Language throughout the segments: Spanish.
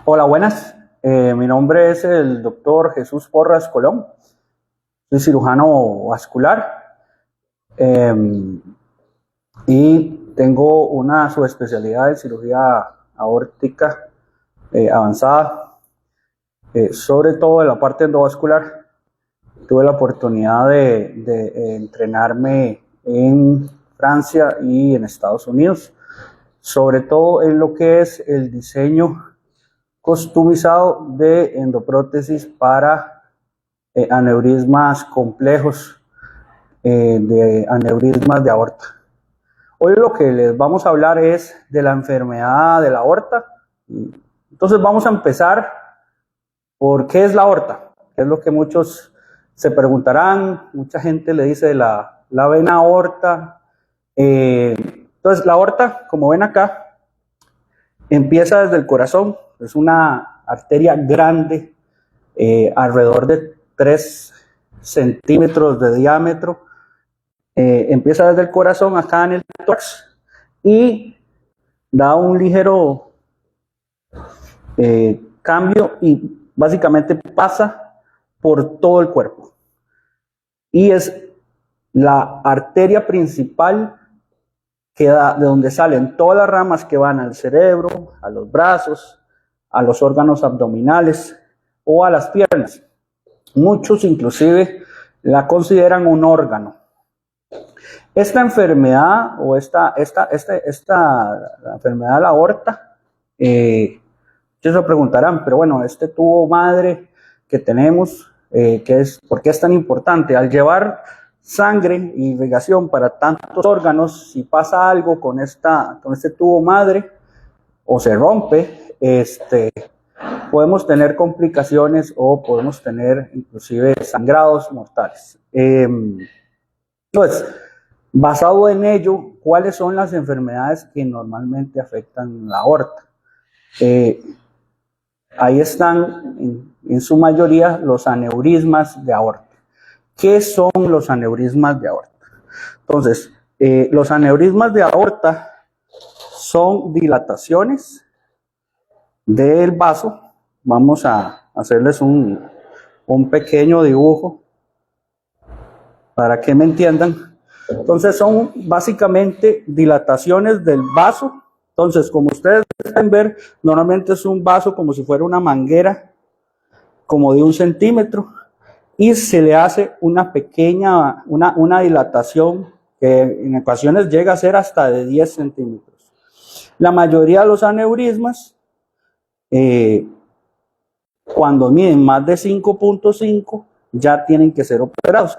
Hola, buenas. Mi nombre es el doctor Jesús Porras Colón. Soy cirujano vascular eh, y tengo una subespecialidad en cirugía aórtica avanzada, sobre todo en la parte endovascular. Tuve la oportunidad de entrenarme en Francia y en Estados Unidos, sobre todo en lo que es el diseño customizado de endoprótesis para aneurismas complejos, de aneurismas de aorta. Hoy lo que les vamos a hablar es de la enfermedad de la aorta. Entonces vamos a empezar por qué es la aorta, que es lo que muchos se preguntarán. Mucha gente le dice la vena aorta. Entonces la aorta, como ven acá, empieza desde el corazón. Es una arteria grande, alrededor de 3 centímetros de diámetro. Empieza desde el corazón acá en el tórax y da un ligero cambio y básicamente pasa por todo el cuerpo. Y es la arteria principal que da, de donde salen todas las ramas que van al cerebro, a los brazos, a los órganos abdominales o a las piernas. Muchos inclusive la consideran un órgano. Esta enfermedad o esta la enfermedad de la aorta, ellos se preguntarán, pero bueno, este tubo madre que tenemos, ¿por qué es tan importante? Al llevar sangre y irrigación para tantos órganos, si pasa algo con este tubo madre o se rompe, podemos tener complicaciones o podemos tener inclusive sangrados mortales. Entonces, basado en ello, ¿cuáles son las enfermedades que normalmente afectan la aorta? Ahí están en su mayoría los aneurismas de aorta. ¿Qué son los aneurismas de aorta? Entonces, los aneurismas de aorta son dilataciones del vaso. Vamos a hacerles un pequeño dibujo para que me entiendan. Entonces son básicamente dilataciones del vaso. Entonces, como ustedes pueden ver, normalmente es un vaso como si fuera una manguera, como de 1 centímetro, y se le hace una pequeña, una dilatación que en ocasiones llega a ser hasta de 10 centímetros. La mayoría de los aneurismas, cuando miden más de 5.5, ya tienen que ser operados.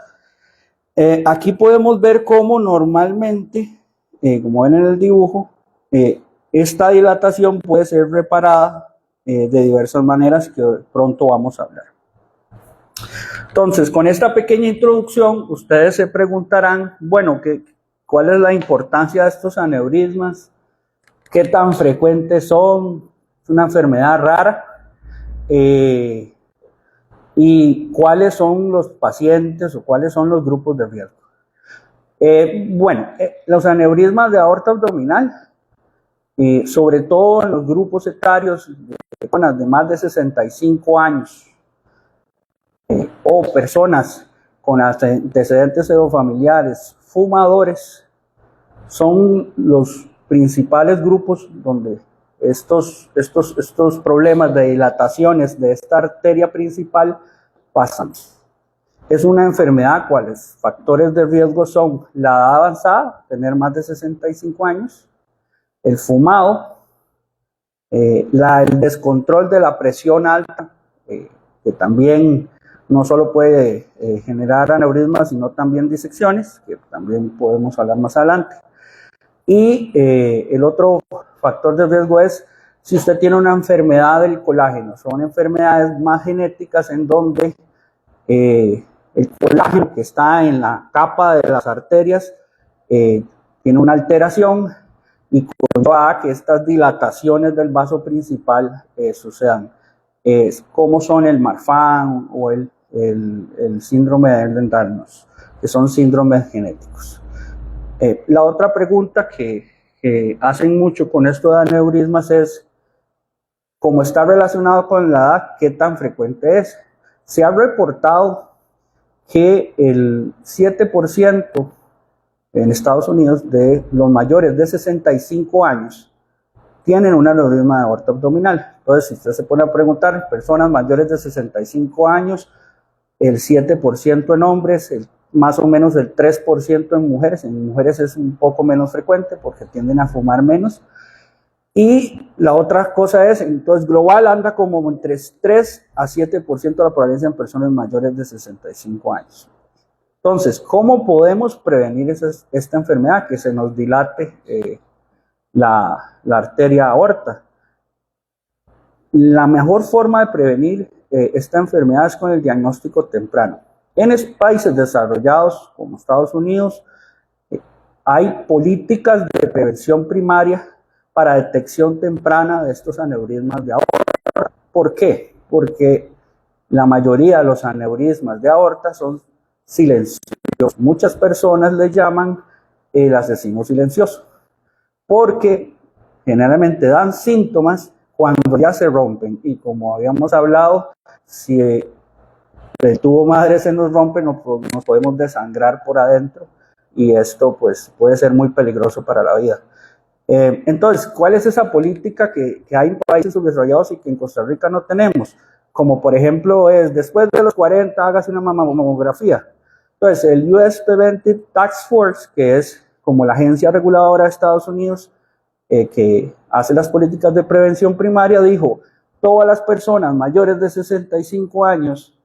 Aquí podemos ver cómo normalmente, como ven en el dibujo, esta dilatación puede ser reparada de diversas maneras que pronto vamos a hablar. Entonces, con esta pequeña introducción, ustedes se preguntarán, bueno, ¿cuál es la importancia de estos aneurismas? ¿Qué tan frecuentes son? ¿Es una enfermedad rara? ¿Y cuáles son los pacientes o cuáles son los grupos de riesgo? Los aneurismas de aorta abdominal, sobre todo en los grupos etarios de personas de más de 65 años o personas con antecedentes pseudofamiliares, fumadores, son los principales grupos donde estos problemas de dilataciones de esta arteria principal pasan. Es una enfermedad cuáles factores de riesgo son la edad avanzada, tener más de 65 años, el fumado, el descontrol de la presión alta, que también no solo puede generar aneurismas, sino también disecciones, que también podemos hablar más adelante. Y el otro factor de riesgo es si usted tiene una enfermedad del colágeno. Son enfermedades más genéticas en donde el colágeno que está en la capa de las arterias tiene una alteración y conlleva a que estas dilataciones del vaso principal sucedan, como son el Marfan o el síndrome de Ehlers-Danlos, que son síndromes genéticos. La otra pregunta que hacen mucho con esto de aneurismas es Como está relacionado con la edad, ¿qué tan frecuente es? Se ha reportado que el 7% en Estados Unidos de los mayores de 65 años tienen un aneurisma de aorta abdominal. Entonces, si usted se pone a preguntar, personas mayores de 65 años, el 7% en hombres, más o menos el 3% en mujeres. En mujeres es un poco menos frecuente porque tienden a fumar menos. Y la otra cosa es, entonces global anda como entre 3 a 7% de la prevalencia en personas mayores de 65 años. Entonces, ¿cómo podemos prevenir esta enfermedad? Que se nos dilate la arteria aorta. La mejor forma de prevenir esta enfermedad es con el diagnóstico temprano. En países desarrollados como Estados Unidos hay políticas de prevención primaria para detección temprana de estos aneurismas de aorta. ¿Por qué? Porque la mayoría de los aneurismas de aorta son silenciosos. Muchas personas le llaman el asesino silencioso, porque generalmente dan síntomas cuando ya se rompen. Y como habíamos hablado, si el tubo madre se nos rompe, nos podemos desangrar por adentro y esto pues puede ser muy peligroso para la vida. Entonces, ¿cuál es esa política que hay en países subdesarrollados y que en Costa Rica no tenemos? Como por ejemplo es, después de los 40, hágase una mamografía. Entonces, el US Preventive Task Force, que es como la agencia reguladora de Estados Unidos, que hace las políticas de prevención primaria, dijo, todas las personas mayores de 65 años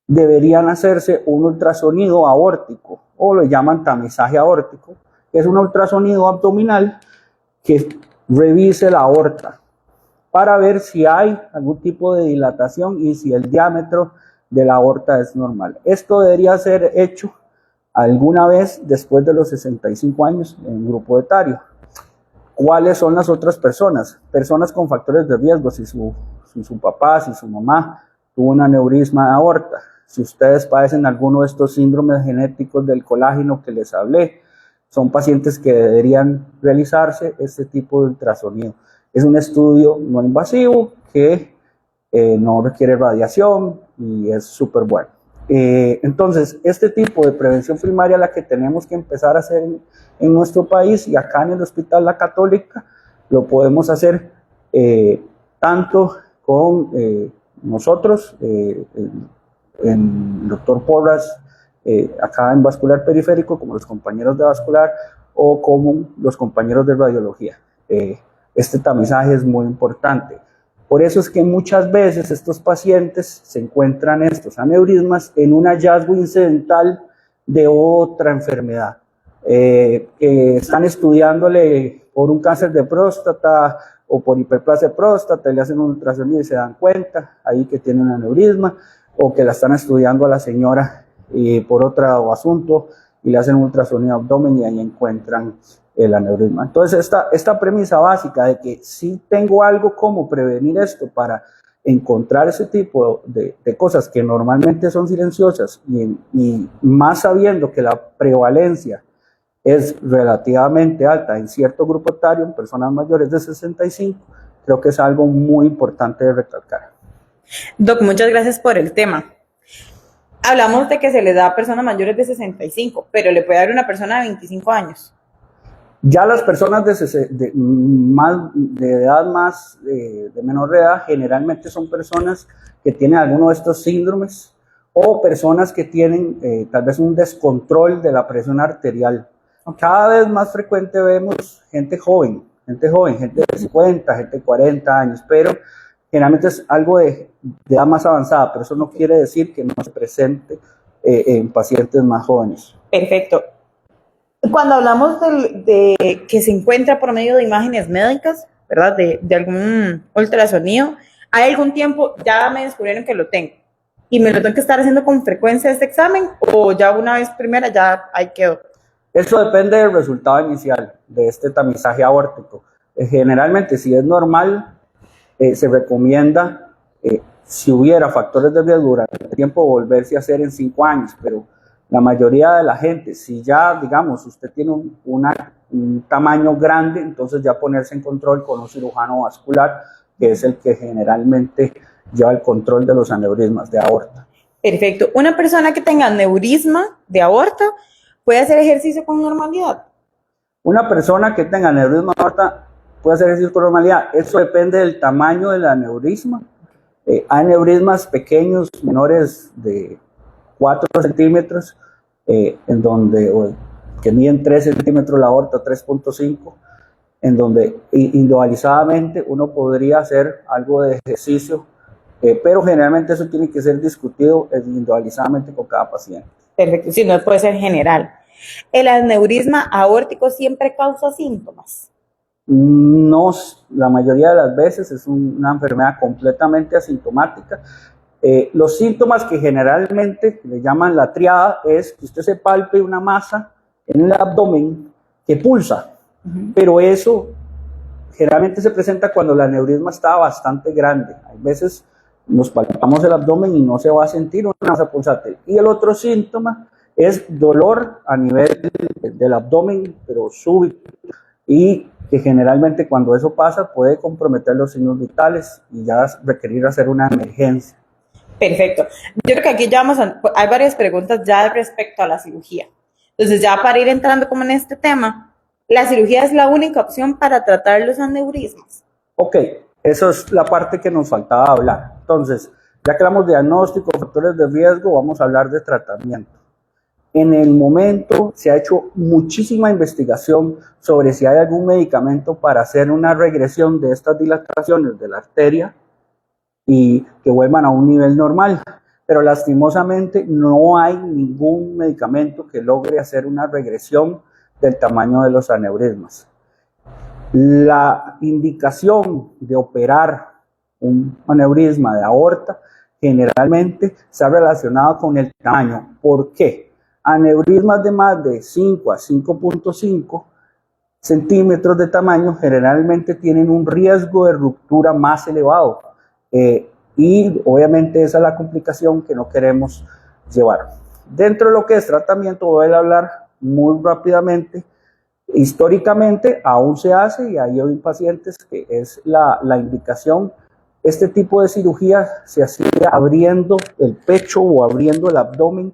deberían hacerse un ultrasonido aórtico, o lo llaman tamizaje aórtico, que es un ultrasonido abdominal que revise la aorta para ver si hay algún tipo de dilatación y si el diámetro de la aorta es normal. Esto debería ser hecho alguna vez después de los 65 años en grupo etario. ¿Cuáles son las otras personas? Personas con factores de riesgo, si su papá, si su mamá tuvo un aneurisma de aorta, si ustedes padecen alguno de estos síndromes genéticos del colágeno que les hablé, son pacientes que deberían realizarse este tipo de ultrasonido. Es un estudio no invasivo que no requiere radiación y es súper bueno. Entonces, este tipo de prevención primaria la que tenemos que empezar a hacer en nuestro país y acá en el Hospital La Católica, lo podemos hacer tanto con nosotros, el doctor Porras, acá en vascular periférico, como los compañeros de vascular o como los compañeros de radiología. Este tamizaje es muy importante. Por eso es que muchas veces estos pacientes se encuentran estos aneurismas en un hallazgo incidental de otra enfermedad. Que están estudiándole por un cáncer de próstata o por hiperplasia de próstata, le hacen un ultrasonido y se dan cuenta ahí que tiene un aneurisma, o que la están estudiando a la señora por otro asunto y le hacen un ultrasonido abdomen y ahí encuentran el aneurisma. Entonces, esta premisa básica de que si tengo algo como prevenir esto para encontrar ese tipo de cosas que normalmente son silenciosas y más sabiendo que la prevalencia es relativamente alta en cierto grupo etario, en personas mayores de 65, creo que es algo muy importante de recalcar. Doc, muchas gracias por el tema. Hablamos de que se le da a personas mayores de 65, pero le puede dar a una persona de 25 años. Ya las personas de edad más, de menor edad, generalmente son personas que tienen alguno de estos síndromes o personas que tienen tal vez un descontrol de la presión arterial. Cada vez más frecuente vemos gente joven, gente de 50, gente de 40 años, pero generalmente es algo de edad más avanzada, pero eso no quiere decir que no se presente en pacientes más jóvenes. Perfecto. Cuando hablamos de que se encuentra por medio de imágenes médicas, ¿verdad? De algún ultrasonido, ¿hay algún tiempo, ya me descubrieron que lo tengo y me lo tengo que estar haciendo con frecuencia este examen o ya una vez primera ya ahí quedó? Eso depende del resultado inicial de este tamizaje aórtico. Generalmente, si es normal, se recomienda, si hubiera factores de riesgo durante el tiempo, volverse a hacer en 5 años, pero la mayoría de la gente, si ya, digamos, usted tiene un tamaño grande, entonces ya ponerse en control con un cirujano vascular que es el que generalmente lleva el control de los aneurismas de aorta. Perfecto. Una persona que tenga aneurisma de aorta puede hacer ejercicio con normalidad. Una persona que tenga aneurisma de aorta puede hacer ejercicio con normalidad. Eso depende del tamaño del aneurisma. Hay aneurismas pequeños, menores de 4 centímetros, en donde, que miden 3 centímetros la aorta, 3.5, en donde individualizadamente uno podría hacer algo de ejercicio, pero generalmente eso tiene que ser discutido individualizadamente con cada paciente. Perfecto, sí, no puede ser general. ¿El aneurisma aórtico siempre causa síntomas? No, la mayoría de las veces es una enfermedad completamente asintomática. Los síntomas que generalmente le llaman la triada es que usted se palpe una masa en el abdomen que pulsa, pero eso generalmente se presenta cuando el aneurisma está bastante grande. Hay veces nos palpamos el abdomen y no se va a sentir una masa pulsante. Y el otro síntoma es dolor a nivel del abdomen, pero súbito, y que generalmente cuando eso pasa puede comprometer los signos vitales y ya requerir hacer una emergencia. Perfecto. Yo creo que aquí ya hay varias preguntas ya respecto a la cirugía. Entonces, ya para ir entrando como en este tema, ¿la cirugía es la única opción para tratar los aneurismas? Ok, esa es la parte que nos faltaba hablar. Entonces, ya que hablamos de diagnóstico, factores de riesgo, vamos a hablar de tratamiento. En el momento se ha hecho muchísima investigación sobre si hay algún medicamento para hacer una regresión de estas dilataciones de la arteria y que vuelvan a un nivel normal. Pero lastimosamente no hay ningún medicamento que logre hacer una regresión del tamaño de los aneurismas. La indicación de operar un aneurisma de aorta generalmente está relacionado con el tamaño. ¿Por qué? Aneurismas de más de 5 a 5.5 centímetros de tamaño generalmente tienen un riesgo de ruptura más elevado, y obviamente esa es la complicación que no queremos llevar. Dentro de lo que es tratamiento voy a hablar muy rápidamente. Históricamente aún se hace y hay hoy pacientes que es la indicación. Este tipo de cirugía se hacía abriendo el pecho o abriendo el abdomen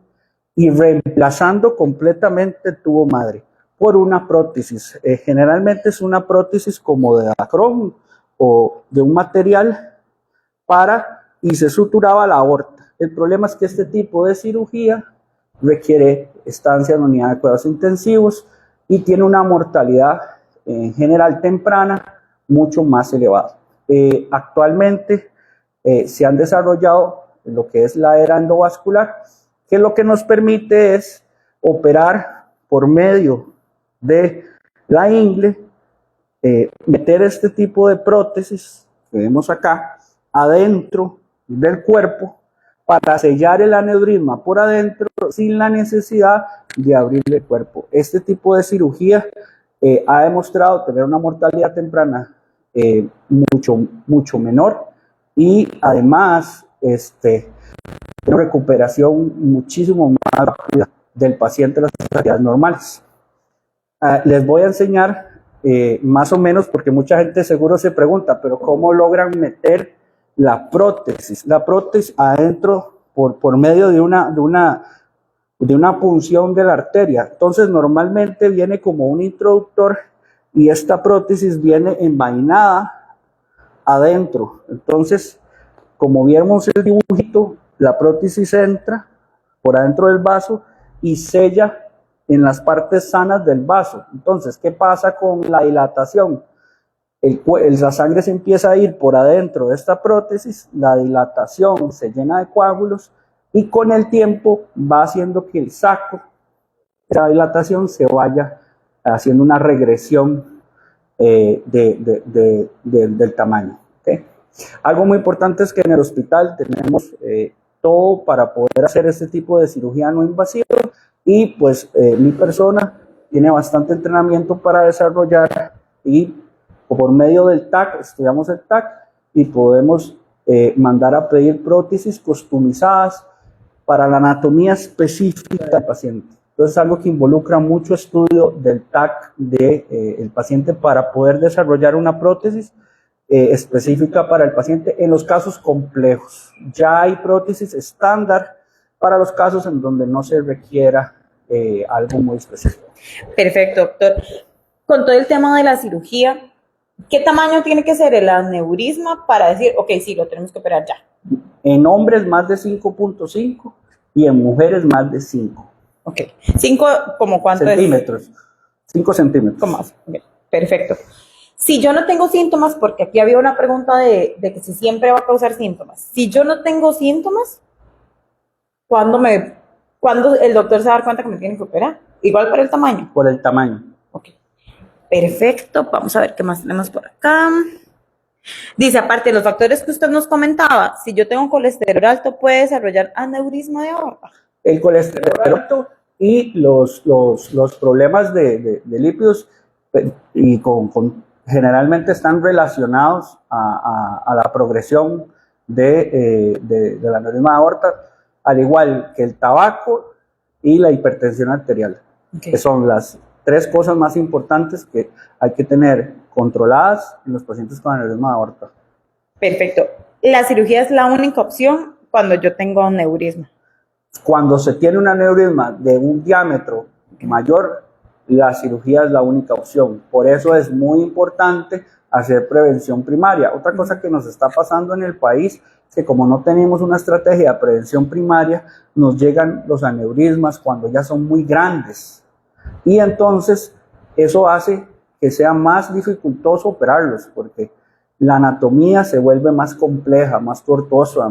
y reemplazando completamente el tubo madre por una prótesis. Generalmente es una prótesis como de acrón o de un material y se suturaba la aorta. El problema es que este tipo de cirugía requiere estancia en unidad de cuidados intensivos y tiene una mortalidad en general temprana mucho más elevada. Actualmente se han desarrollado lo que es la era endovascular, que lo que nos permite es operar por medio de la ingle, meter este tipo de prótesis que vemos acá adentro del cuerpo para sellar el aneurisma por adentro sin la necesidad de abrirle el cuerpo. Este tipo de cirugía ha demostrado tener una mortalidad temprana mucho menor y además una recuperación muchísimo más rápida del paciente de las actividades normales. Les voy a enseñar más o menos, porque mucha gente seguro se pregunta, pero ¿cómo logran meter la prótesis? La prótesis adentro por medio de una punción de la arteria. Entonces normalmente viene como un introductor y esta prótesis viene envainada adentro. Entonces, como vimos el dibujito, la prótesis entra por adentro del vaso y sella en las partes sanas del vaso. Entonces, ¿qué pasa con la dilatación? La sangre se empieza a ir por adentro de esta prótesis, la dilatación se llena de coágulos y con el tiempo va haciendo que el saco, esa dilatación, se vaya haciendo una regresión del tamaño. ¿Okay? Algo muy importante es que en el hospital tenemos todo para poder hacer este tipo de cirugía no invasiva y pues mi persona tiene bastante entrenamiento para desarrollar y por medio del TAC, estudiamos el TAC y podemos mandar a pedir prótesis customizadas para la anatomía específica del paciente. Entonces es algo que involucra mucho estudio del TAC del paciente para poder desarrollar una prótesis específica para el paciente en los casos complejos. Ya hay prótesis estándar para los casos en donde no se requiera algo muy específico. Perfecto, doctor. Con todo el tema de la cirugía, ¿qué tamaño tiene que ser el aneurisma para decir, ok, sí, lo tenemos que operar ya? En hombres más de 5.5 y en mujeres más de 5. Ok. 5, ¿como cuánto centímetros. 5 centímetros. ¿Cómo más? Okay. Perfecto. Si yo no tengo síntomas, porque aquí había una pregunta de que si siempre va a causar síntomas. Si yo no tengo síntomas, ¿cuándo el doctor se va a dar cuenta que me tiene que operar? Igual por el tamaño. Por el tamaño. Ok. Perfecto. Vamos a ver qué más tenemos por acá. Dice, aparte de los factores que usted nos comentaba, si yo tengo colesterol alto, ¿puede desarrollar aneurisma de aorta? El colesterol alto y los problemas de lípidos y generalmente están relacionados a la progresión del aneurisma de aorta, al igual que el tabaco y la hipertensión arterial, que son las 3 cosas más importantes que hay que tener controladas en los pacientes con aneurisma de aorta. Perfecto. ¿La cirugía es la única opción cuando yo tengo aneurisma? Cuando se tiene un aneurisma de un diámetro mayor, la cirugía es la única opción. Por eso es muy importante hacer prevención primaria. Otra cosa que nos está pasando en el país es que como no tenemos una estrategia de prevención primaria, nos llegan los aneurismas cuando ya son muy grandes. Y entonces eso hace que sea más dificultoso operarlos, porque la anatomía se vuelve más compleja, más tortuosa,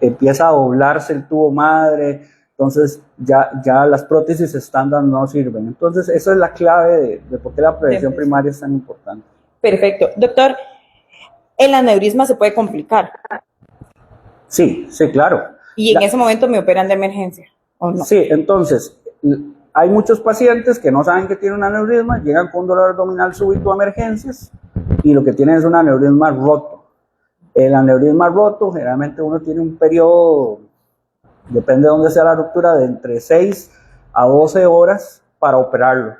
empieza a doblarse el tubo madre, entonces ya las prótesis estándar no sirven. Entonces esa es la clave de por qué la prevención primaria es tan importante. Perfecto. Doctor, ¿el aneurisma se puede complicar? Sí, claro. ¿Y en ese momento me operan de emergencia o no? Sí, entonces hay muchos pacientes que no saben que tienen un aneurisma, llegan con dolor abdominal súbito a emergencias y lo que tienen es un aneurisma roto. El aneurisma roto, generalmente uno tiene un periodo, depende de dónde sea la ruptura, de entre 6 a 12 horas para operarlo.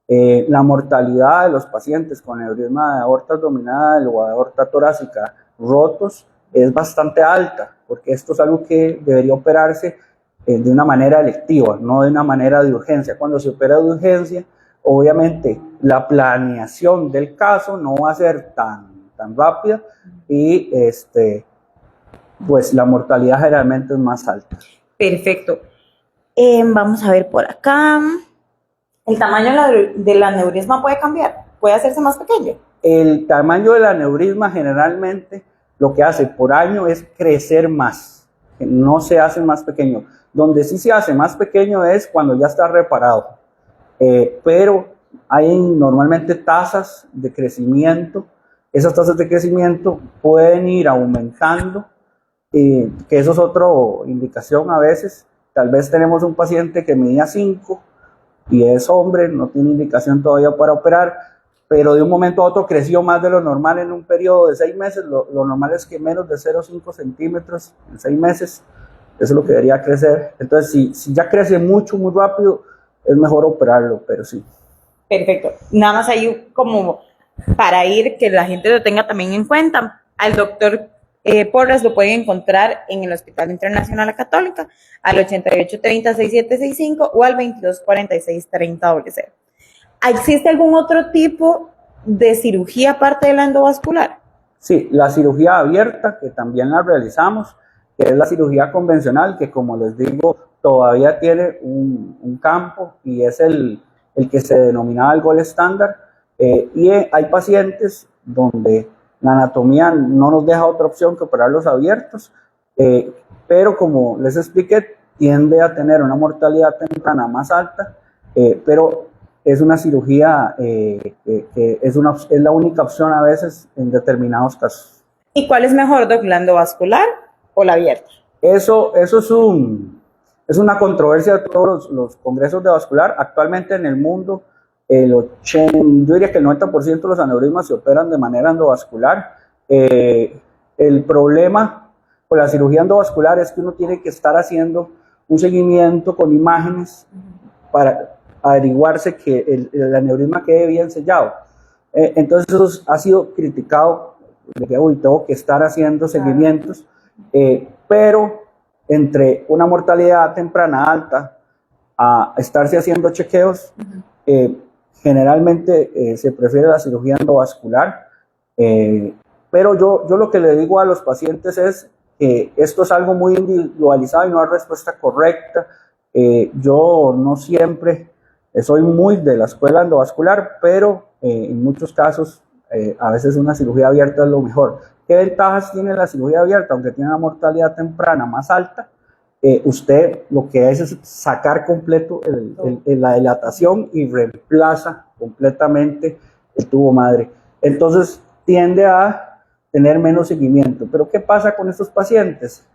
La mortalidad de los pacientes con aneurisma de aorta abdominal o aorta torácica rotos es bastante alta, porque esto es algo que debería operarse de una manera electiva, no de una manera de urgencia. Cuando se opera de urgencia, obviamente la planeación del caso no va a ser tan rápida y pues la mortalidad generalmente es más alta. Perfecto. Vamos a ver por acá. ¿El tamaño del aneurisma puede cambiar? ¿Puede hacerse más pequeño? El tamaño del aneurisma generalmente lo que hace por año es crecer más, no se hace más pequeño. Donde sí se hace más pequeño es cuando ya está reparado, pero hay normalmente tasas de crecimiento. Esas tasas de crecimiento pueden ir aumentando, que eso es otra indicación a veces. Tal vez tenemos un paciente que medía 5 y es hombre, no tiene indicación todavía para operar, pero de un momento a otro creció más de lo normal en un periodo de 6 meses. Lo normal es que menos de 0,5 centímetros en 6 meses, eso es lo que debería crecer. Entonces, si ya crece mucho, muy rápido, es mejor operarlo, pero sí. Perfecto. Nada más ahí como para ir, que la gente lo tenga también en cuenta. Al doctor Porras lo pueden encontrar en el Hospital Internacional La Católica, al 8830-6765 o al 2246-3000. ¿Existe algún otro tipo de cirugía aparte de la endovascular? Sí, la cirugía abierta, que también la realizamos, que es la cirugía convencional, que como les digo, todavía tiene un campo y es el que se denominaba el gold estándar. Y hay pacientes donde la anatomía no nos deja otra opción que operarlos abiertos, pero como les expliqué, tiende a tener una mortalidad temprana más alta, pero es una cirugía que es la única opción a veces en determinados casos. ¿Y cuál es mejor, doc, la endovascular o la abierta? Eso es una controversia de todos los congresos de vascular. Actualmente en el mundo, yo diría que el 90% de los aneurismas se operan de manera endovascular. El problema con la cirugía endovascular es que uno tiene que estar haciendo un seguimiento con imágenes para averiguarse que el aneurisma quede bien sellado. Entonces eso ha sido criticado de que, uy, tengo que estar haciendo seguimientos, pero entre una mortalidad temprana alta a estarse haciendo chequeos, generalmente se prefiere la cirugía endovascular, pero yo lo que le digo a los pacientes es que esto es algo muy individualizado y no hay respuesta correcta. Yo no siempre soy muy de la escuela endovascular, pero en muchos casos a veces una cirugía abierta es lo mejor. ¿Qué ventajas tiene la cirugía abierta? Aunque tiene una mortalidad temprana más alta, usted lo que hace es sacar completo la dilatación y reemplaza completamente el tubo madre. Entonces tiende a tener menos seguimiento. Pero ¿qué pasa con estos pacientes?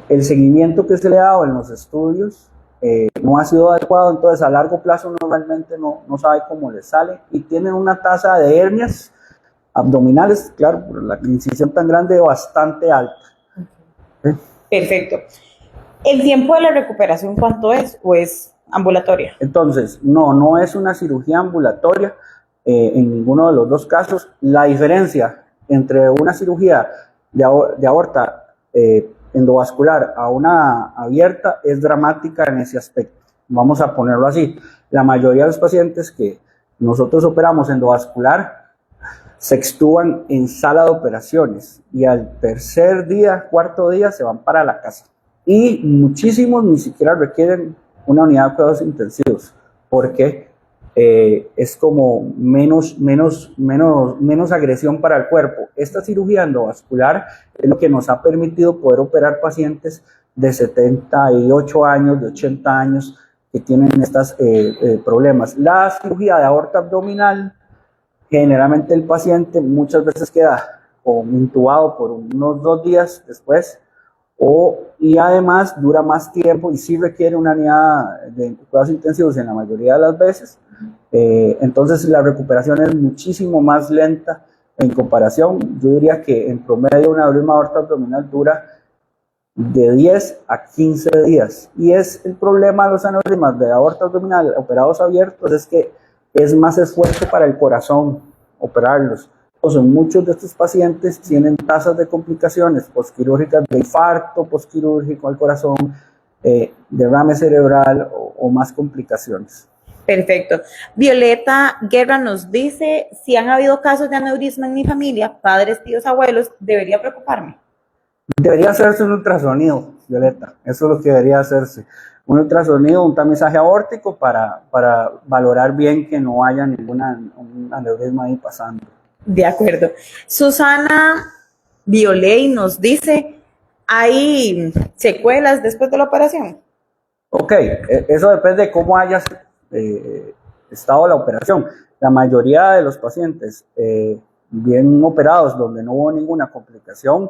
El seguimiento que se le ha dado en los estudios no ha sido adecuado, entonces a largo plazo normalmente no sabe cómo les sale y tienen una tasa de hernias abdominales, claro, por la incisión tan grande, bastante alta. Perfecto. ¿El tiempo de la recuperación cuánto es o es ambulatoria? Entonces, no es una cirugía ambulatoria en ninguno de los dos casos. La diferencia entre una cirugía de aorta endovascular a una abierta es dramática en ese aspecto. Vamos a ponerlo así. La mayoría de los pacientes que nosotros operamos endovascular se extuban en sala de operaciones y al tercer día, cuarto día se van para la casa. Y muchísimos ni siquiera requieren una unidad de cuidados intensivos porque es como menos agresión para el cuerpo. Esta cirugía endovascular es lo que nos ha permitido poder operar pacientes de 78 años, de 80 años que tienen estos problemas. La cirugía de aorta abdominal, generalmente el paciente muchas veces queda intubado por unos 2 días después y además dura más tiempo y sí requiere una unidad de cuidados intensivos en la mayoría de las veces. Entonces la recuperación es muchísimo más lenta en comparación. Yo diría que en promedio una aneurisma de aorta abdominal dura de 10 a 15 días. Y es el problema de los aneurismas de aorta abdominal operados abiertos, es que es más esfuerzo para el corazón operarlos. Entonces, muchos de estos pacientes tienen tasas de complicaciones postquirúrgicas de infarto postquirúrgico al corazón, derrame cerebral o más complicaciones. Perfecto. Violeta Guerra nos dice, si han habido casos de aneurisma en mi familia, padres, tíos, abuelos, ¿debería preocuparme? Debería hacerse un ultrasonido, Violeta. Eso es lo que debería hacerse. Un ultrasonido, un tamizaje aórtico para valorar bien que no haya un aneurisma ahí pasando. De acuerdo. Susana Violey nos dice, ¿hay secuelas después de la operación? Ok, eso depende de cómo haya estado la operación. La mayoría de los pacientes bien operados, donde no hubo ninguna complicación,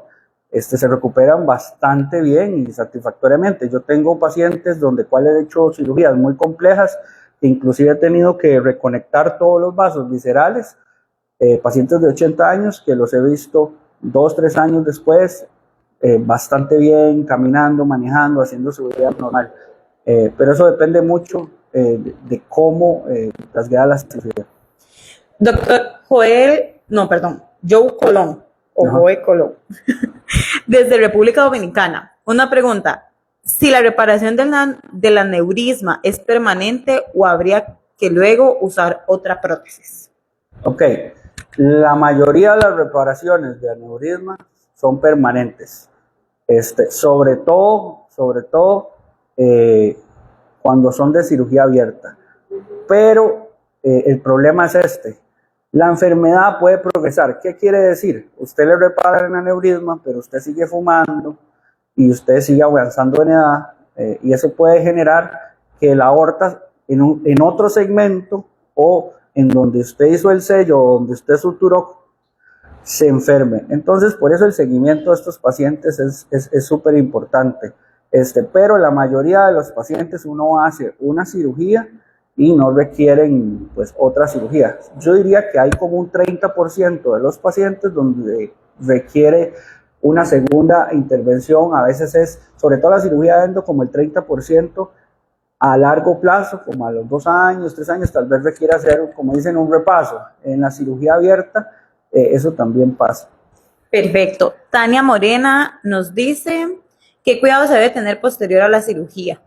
se recuperan bastante bien y satisfactoriamente. Yo tengo pacientes donde cuales he hecho cirugías muy complejas, inclusive he tenido que reconectar todos los vasos viscerales, pacientes de 80 años que los he visto 2, 3 años después, bastante bien, caminando, manejando, haciendo su vida normal. Pero eso depende mucho de cómo las guías las cirugías. Doctor Joe Colón, o Joe Colón, desde República Dominicana. Una pregunta, si la reparación del aneurisma es permanente o habría que luego usar otra prótesis. Ok, la mayoría de las reparaciones de aneurisma son permanentes, sobre todo cuando son de cirugía abierta, pero el problema es la enfermedad puede progresar. ¿Qué quiere decir? Usted le repara el aneurisma, pero usted sigue fumando y usted sigue avanzando en edad, y eso puede generar que la aorta en otro segmento o en donde usted hizo el sello o donde usted suturó se enferme. Entonces, por eso el seguimiento de estos pacientes es súper importante. Pero la mayoría de los pacientes uno hace una cirugía y no requieren pues otra cirugía. Yo diría que hay como un 30% de los pacientes donde requiere una segunda intervención. A veces es, sobre todo la cirugía de endo, como el 30%. A largo plazo, como a los 2 años, 3 años, tal vez requiere hacer, como dicen, un repaso. En la cirugía abierta eso también pasa. Perfecto. Tania Morena nos dice, ¿qué cuidado se debe tener posterior a la cirugía?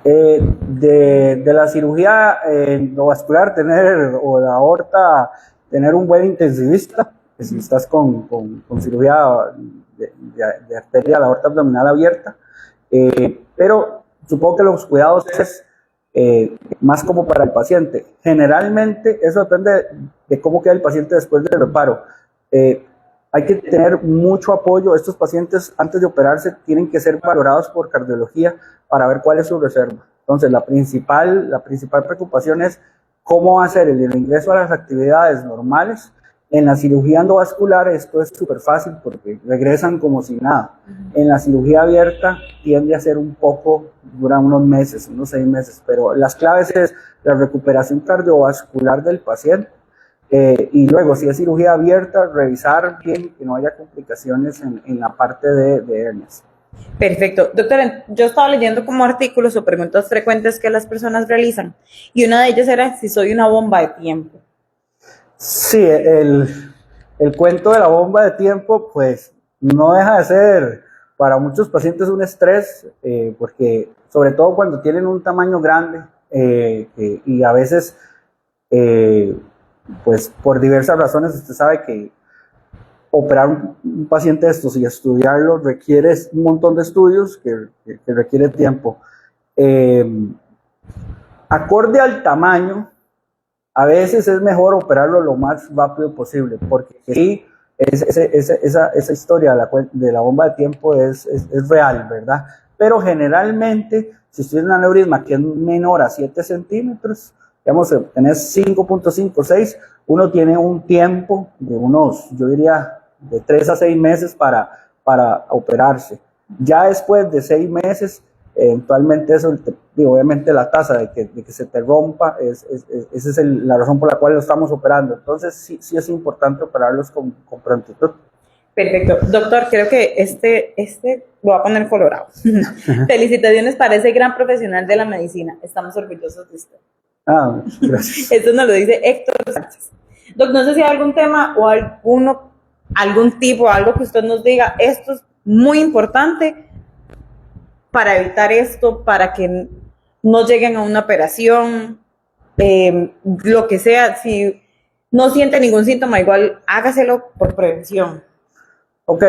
De la cirugía endovascular, o la aorta, tener un buen intensivista, que si estás con cirugía de arteria de la aorta abdominal abierta, pero supongo que los cuidados es más como para el paciente. Generalmente eso depende de cómo queda el paciente después del reparo. Hay que tener mucho apoyo. Estos pacientes antes de operarse tienen que ser valorados por cardiología para ver cuál es su reserva. Entonces la principal preocupación es cómo hacer el ingreso a las actividades normales. En la cirugía endovascular esto es súper fácil porque regresan como si nada. En la cirugía abierta tiende a ser un poco, dura unos meses, unos 6 meses, pero las claves es la recuperación cardiovascular del paciente. Y luego, si es cirugía abierta, revisar bien que no haya complicaciones en la parte de hernias. Perfecto. Doctora, yo estaba leyendo como artículos o preguntas frecuentes que las personas realizan y una de ellas era si soy una bomba de tiempo. Sí, el cuento de la bomba de tiempo, pues no deja de ser para muchos pacientes un estrés, porque sobre todo cuando tienen un tamaño grande y a veces pues por diversas razones usted sabe que operar un paciente de estos y estudiarlo requiere un montón de estudios que requiere tiempo. Acorde al tamaño, a veces es mejor operarlo lo más rápido posible, porque sí, esa historia de la bomba de tiempo es real, ¿verdad? Pero generalmente, si usted tiene un aneurisma que es menor a 7 centímetros, digamos, tenés 5.5, 6, uno tiene un tiempo de unos, yo diría, de 3 a 6 meses para operarse. Ya después de 6 meses, eventualmente eso, obviamente la tasa de que se te rompa, esa es la razón por la cual lo estamos operando. Entonces sí es importante operarlos con prontitud. Perfecto. Doctor, creo que este lo va a poner colorado. Felicitaciones para ese gran profesional de la medicina. Estamos orgullosos de usted. Gracias. Esto nos lo dice Héctor Sánchez. Doc, no sé si hay algún tema o algún tipo, algo que usted nos diga, esto es muy importante para evitar esto, para que no lleguen a una operación, lo que sea. Si no siente ningún síntoma, igual hágaselo por prevención. Ok,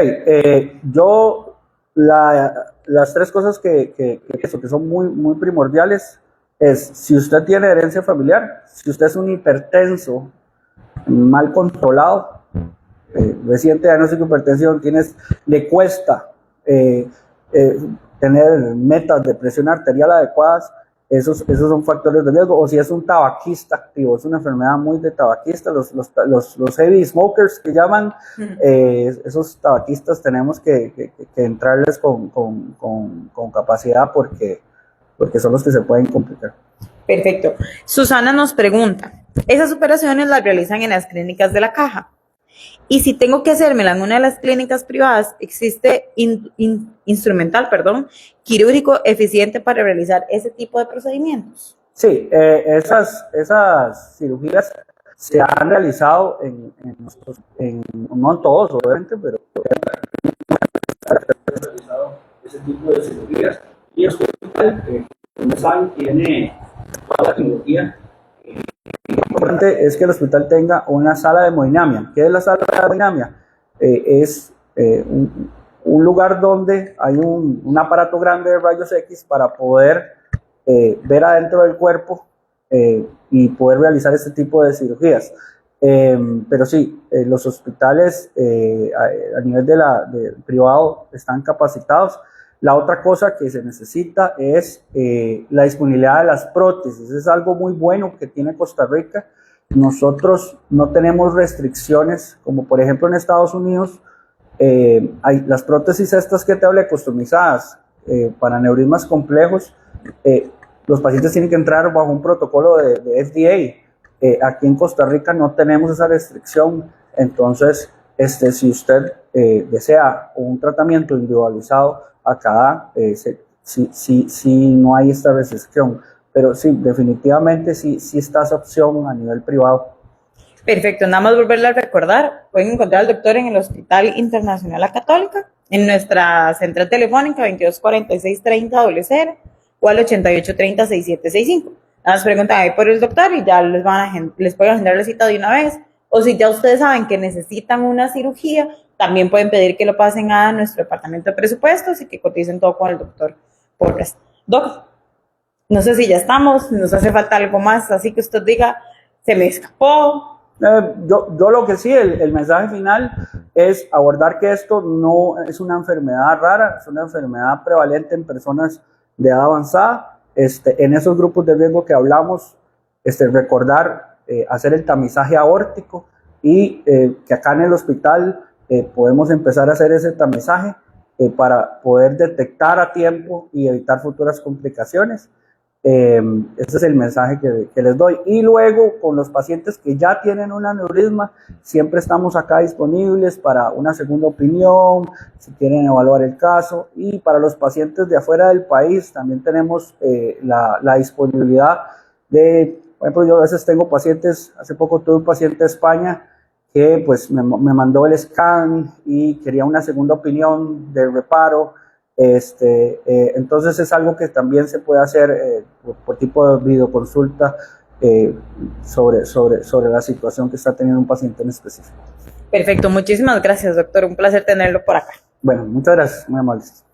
las 3 cosas que son muy, muy primordiales es si usted tiene herencia familiar, si usted es un hipertenso mal controlado, reciente diagnóstico de hipertensión, le cuesta tener metas de presión arterial adecuadas, esos son factores de riesgo. O si es un tabaquista activo, es una enfermedad muy de tabaquista, los heavy smokers que llaman, esos tabaquistas tenemos que entrarles con capacidad porque son los que se pueden complicar. Perfecto. Susana nos pregunta, ¿esas operaciones las realizan en las clínicas de la Caja? Y si tengo que hacérmela en una de las clínicas privadas, ¿existe instrumental quirúrgico eficiente para realizar ese tipo de procedimientos? Sí, esas cirugías se han realizado no en todos, obviamente, pero se han realizado ese tipo de cirugías. Y el hospital, como saben, tiene toda la tecnología. Lo importante es que el hospital tenga una sala de hemodinamia. ¿Qué es la sala de hemodinamia? Es un lugar donde hay un aparato grande de rayos X para poder ver adentro del cuerpo y poder realizar este tipo de cirugías. Pero sí, los hospitales a nivel de privado están capacitados. La otra cosa que se necesita es la disponibilidad de las prótesis. Es algo muy bueno que tiene Costa Rica. Nosotros no tenemos restricciones, como por ejemplo en Estados Unidos, hay las prótesis estas que te hablé, customizadas para aneurismas complejos. Los pacientes tienen que entrar bajo un protocolo de FDA. Aquí en Costa Rica no tenemos esa restricción. Entonces, si usted desea un tratamiento individualizado, acá sí no hay esta restricción, pero sí, definitivamente sí está esa opción a nivel privado. Perfecto, nada más volverle a recordar, pueden encontrar al doctor en el Hospital Internacional La Católica, en nuestra central telefónica 2246-3000 o al 8830-6765. Nada más preguntan ahí por el doctor y ya les pueden agendar la cita de una vez. O si ya ustedes saben que necesitan una cirugía, también pueden pedir que lo pasen a nuestro departamento de presupuestos y que coticen todo con el doctor Porras. Doc, no sé si ya estamos, nos hace falta algo más, así que usted diga, se me escapó. Yo lo que sí, el mensaje final es abordar que esto no es una enfermedad rara, es una enfermedad prevalente en personas de edad avanzada. En esos grupos de riesgo que hablamos, recordar hacer el tamizaje aórtico y que acá en el hospital podemos empezar a hacer ese tamizaje para poder detectar a tiempo y evitar futuras complicaciones. Ese es el mensaje que les doy. Y luego, con los pacientes que ya tienen un aneurisma, siempre estamos acá disponibles para una segunda opinión, si quieren evaluar el caso. Y para los pacientes de afuera del país, también tenemos la disponibilidad de, por ejemplo, yo a veces tengo pacientes, hace poco tuve un paciente de España que pues me mandó el scan y quería una segunda opinión de reparo. Entonces es algo que también se puede hacer por tipo de videoconsulta sobre la situación que está teniendo un paciente en específico. Perfecto, muchísimas gracias, doctor. Un placer tenerlo por acá. Bueno, muchas gracias, muy amables.